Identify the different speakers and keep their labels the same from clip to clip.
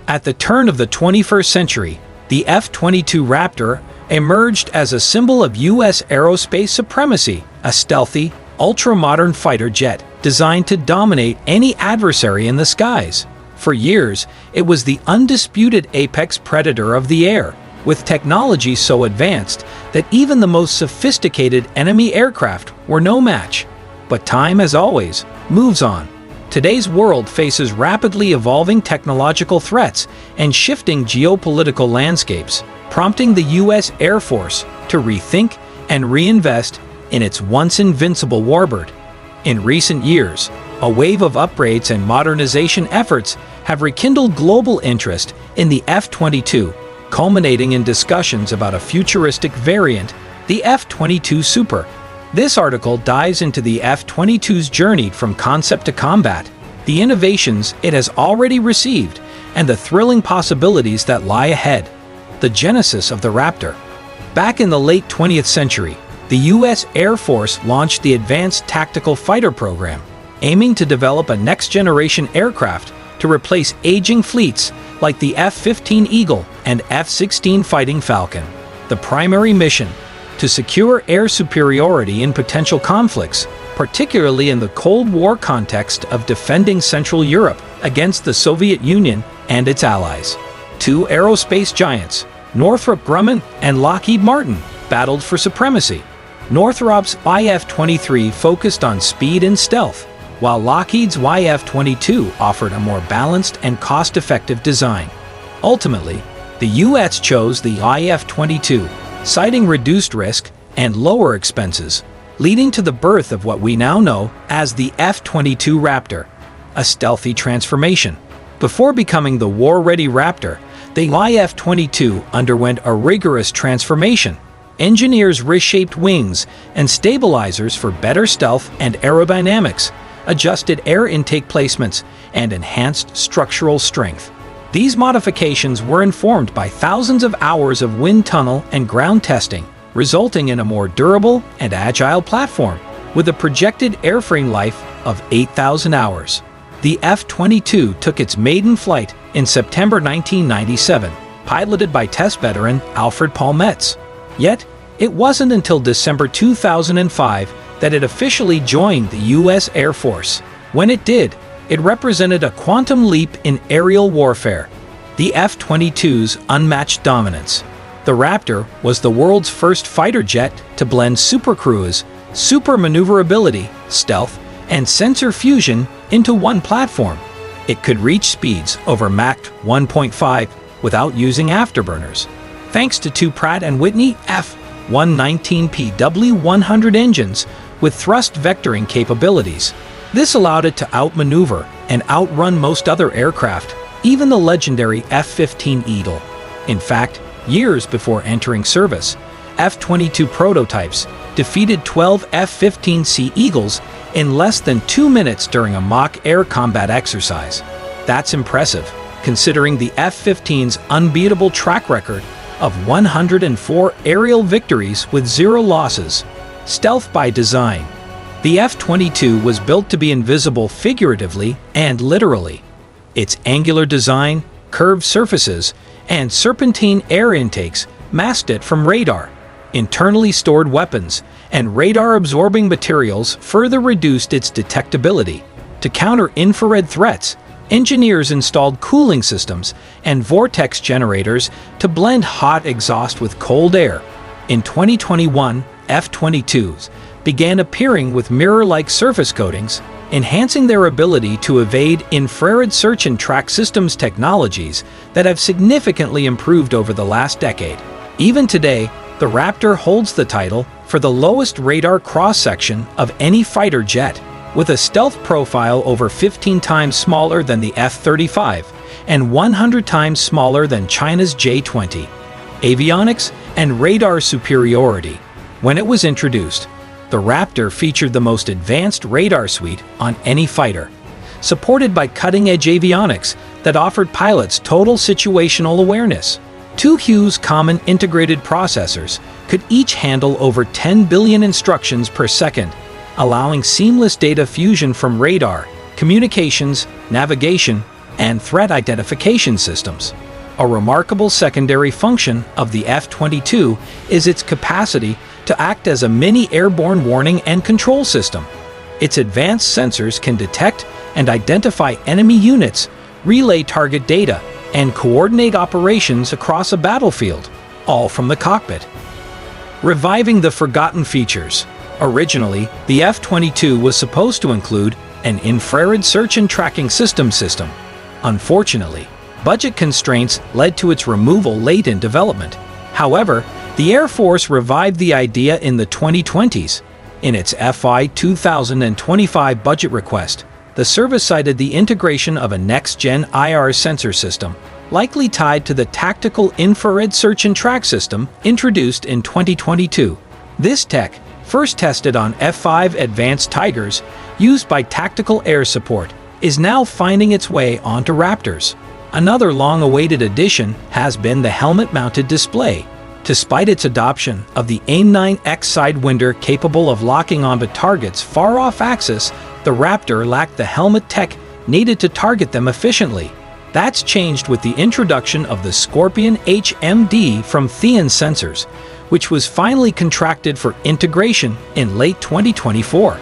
Speaker 1: At the turn of the 21st century, the F-22 Raptor emerged as a symbol of U.S. aerospace supremacy, a stealthy, ultra-modern fighter jet designed to dominate any adversary in the skies. For years, it was the undisputed apex predator of the air, with technology so advanced that even the most sophisticated enemy aircraft were no match. But time, as always, moves on. Today's world faces rapidly evolving technological threats and shifting geopolitical landscapes, prompting the U.S. Air Force to rethink and reinvest in its once invincible warbird. In recent years, a wave of upgrades and modernization efforts have rekindled global interest in the F-22, culminating in discussions about a futuristic variant, the F-22 Super. This article dives into the F-22's journey from concept to combat, the innovations it has already received, and the thrilling possibilities that lie ahead. The genesis of the Raptor. Back in the late 20th century, the U.S. Air Force launched the Advanced Tactical Fighter Program, aiming to develop a next-generation aircraft to replace aging fleets like the F-15 Eagle and F-16 Fighting Falcon. The primary mission: to secure air superiority in potential conflicts, particularly in the Cold War context of defending Central Europe against the Soviet Union and its allies. Two aerospace giants, Northrop Grumman and Lockheed Martin, battled for supremacy. Northrop's YF-23 focused on speed and stealth, while Lockheed's YF-22 offered a more balanced and cost-effective design. Ultimately, the U.S. chose the YF-22, citing reduced risk and lower expenses, leading to the birth of what we now know as the F-22 Raptor, a stealthy transformation. Before becoming the war-ready Raptor, the YF-22 underwent a rigorous transformation. Engineers reshaped wings and stabilizers for better stealth and aerodynamics, adjusted air intake placements, and enhanced structural strength. These modifications were informed by thousands of hours of wind tunnel and ground testing, resulting in a more durable and agile platform, with a projected airframe life of 8,000 hours. The F-22 took its maiden flight in September 1997, piloted by test veteran Alfred Palmetz. Yet, it wasn't until December 2005 that it officially joined the U.S. Air Force. When it did, it represented a quantum leap in aerial warfare, the F-22's unmatched dominance. The Raptor was the world's first fighter jet to blend supercruise, super maneuverability, stealth, and sensor fusion into one platform. It could reach speeds over Mach 1.5 without using afterburners, thanks to two Pratt & Whitney F-119PW100 engines with thrust vectoring capabilities. This allowed it to outmaneuver and outrun most other aircraft, even the legendary F-15 Eagle. In fact, years before entering service, F-22 prototypes defeated 12 F-15C Eagles in less than 2 minutes during a mock air combat exercise. That's impressive, considering the F-15's unbeatable track record of 104 aerial victories with 0 losses. Stealth by design. The F-22 was built to be invisible figuratively and literally. Its angular design, curved surfaces, and serpentine air intakes masked it from radar. Internally stored weapons and radar-absorbing materials further reduced its detectability. To counter infrared threats, engineers installed cooling systems and vortex generators to blend hot exhaust with cold air. In 2021, F-22s began appearing with mirror-like surface coatings, enhancing their ability to evade infrared search and track systems technologies that have significantly improved over the last decade. Even today, the Raptor holds the title for the lowest radar cross-section of any fighter jet, with a stealth profile over 15 times smaller than the F-35 and 100 times smaller than China's J-20. Avionics and radar superiority. When it was introduced, the Raptor featured the most advanced radar suite on any fighter, supported by cutting-edge avionics that offered pilots total situational awareness. Two Hughes Common Integrated Processors could each handle over 10 billion instructions per second, allowing seamless data fusion from radar, communications, navigation, and threat identification systems. A remarkable secondary function of the F-22 is its capacity to act as a mini airborne warning and control system. Its advanced sensors can detect and identify enemy units, relay target data, and coordinate operations across a battlefield, all from the cockpit. Reviving the forgotten features. Originally, the F-22 was supposed to include an infrared search and tracking system. Unfortunately, budget constraints led to its removal late in development. However, the Air Force revived the idea in the 2020s. In its FY 2025 budget request, the service cited the integration of a next-gen IR sensor system, likely tied to the tactical infrared search and track system introduced in 2022. This tech, first tested on F-5 Advanced Tigers, used by tactical air support, is now finding its way onto Raptors. Another long-awaited addition has been the helmet-mounted display. Despite its adoption of the AIM-9X Sidewinder capable of locking onto targets far off axis, the Raptor lacked the helmet tech needed to target them efficiently. That's changed with the introduction of the Scorpion HMD from Theon Sensors, which was finally contracted for integration in late 2024.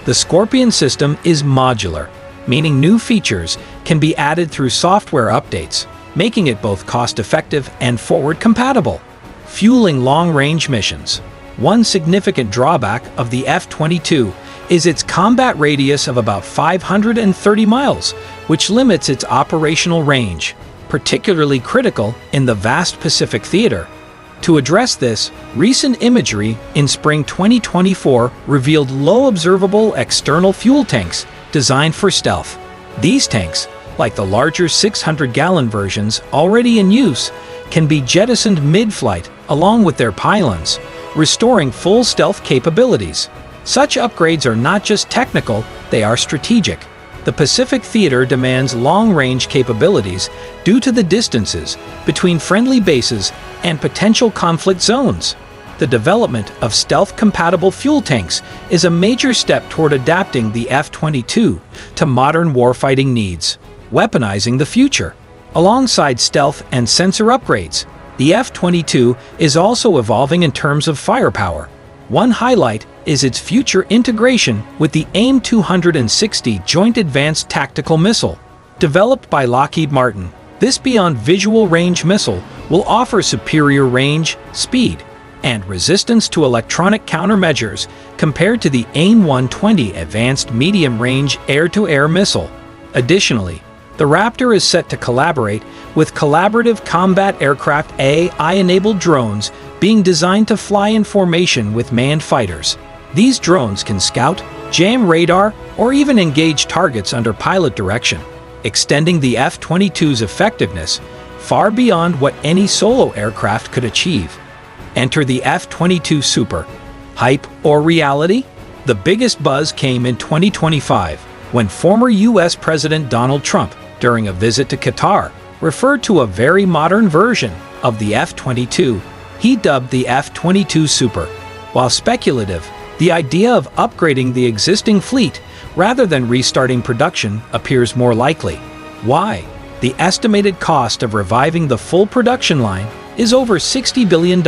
Speaker 1: The Scorpion system is modular, meaning new features can be added through software updates, making it both cost-effective and forward-compatible. Fueling long-range missions. One significant drawback of the F-22 is its combat radius of about 530 miles, which limits its operational range, particularly critical in the vast Pacific theater. To address this, recent imagery in spring 2024 revealed low-observable external fuel tanks designed for stealth. These tanks, like the larger 600-gallon versions already in use, can be jettisoned mid-flight along with their pylons, restoring full stealth capabilities. Such upgrades are not just technical, they are strategic. The Pacific theater demands long-range capabilities due to the distances between friendly bases and potential conflict zones. The development of stealth-compatible fuel tanks is a major step toward adapting the F-22 to modern warfighting needs, weaponizing the future. Alongside stealth and sensor upgrades, the F-22 is also evolving in terms of firepower. One highlight is its future integration with the AIM-260 Joint Advanced Tactical Missile. Developed by Lockheed Martin, this beyond visual range missile will offer superior range, speed, and resistance to electronic countermeasures compared to the AIM-120 Advanced Medium Range Air-to-Air Missile. Additionally, the Raptor is set to collaborate with collaborative combat aircraft AI-enabled drones being designed to fly in formation with manned fighters. These drones can scout, jam radar, or even engage targets under pilot direction, extending the F-22's effectiveness far beyond what any solo aircraft could achieve. Enter the F-22 Super. Hype or reality? The biggest buzz came in 2025 when former U.S. President Donald Trump, during a visit to Qatar, referred to a very modern version of the F-22 he dubbed the F-22 Super. While speculative, the idea of upgrading the existing fleet rather than restarting production appears more likely. Why? The estimated cost of reviving the full production line is over $60 billion,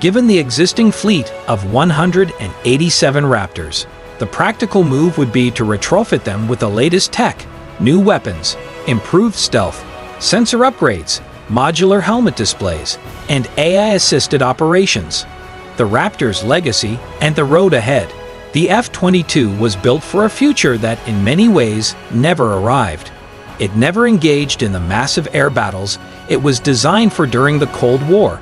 Speaker 1: given the existing fleet of 187 Raptors. The practical move would be to retrofit them with the latest tech, new weapons, improved stealth, sensor upgrades, modular helmet displays, and AI-assisted operations. The Raptor's legacy and the road ahead. The F-22 was built for a future that, in many ways, never arrived. It never engaged in the massive air battles it was designed for during the Cold War.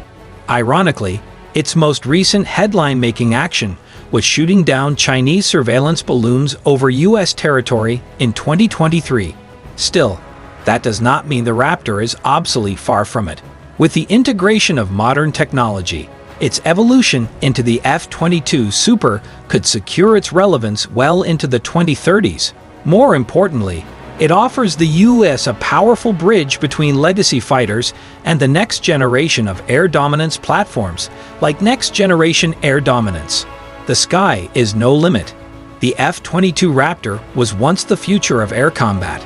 Speaker 1: Ironically, its most recent headline-making action was shooting down Chinese surveillance balloons over U.S. territory in 2023. Still, that does not mean the Raptor is obsolete, far from it. With the integration of modern technology, its evolution into the F-22 Super could secure its relevance well into the 2030s. More importantly, it offers the U.S. a powerful bridge between legacy fighters and the next generation of air dominance platforms, like Next Generation Air Dominance. The sky is no limit. The F-22 Raptor was once the future of air combat.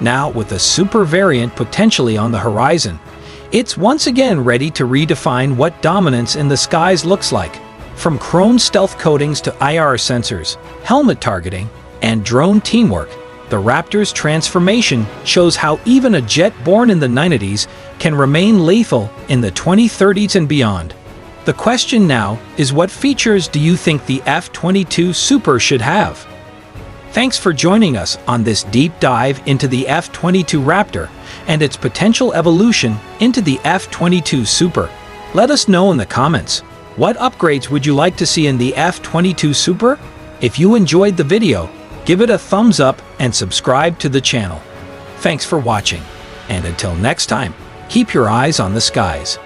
Speaker 1: Now, with a super variant potentially on the horizon, it's once again ready to redefine what dominance in the skies looks like. From chrome stealth coatings to IR sensors, helmet targeting, and drone teamwork, the Raptor's transformation shows how even a jet born in the 90s can remain lethal in the 2030s and beyond. The question now is, what features do you think the F-22 Super should have? Thanks for joining us on this deep dive into the F-22 Raptor and its potential evolution into the F-22 Super. Let us know in the comments, what upgrades would you like to see in the F-22 Super? If you enjoyed the video, give it a thumbs up and subscribe to the channel. Thanks for watching, and until next time, keep your eyes on the skies.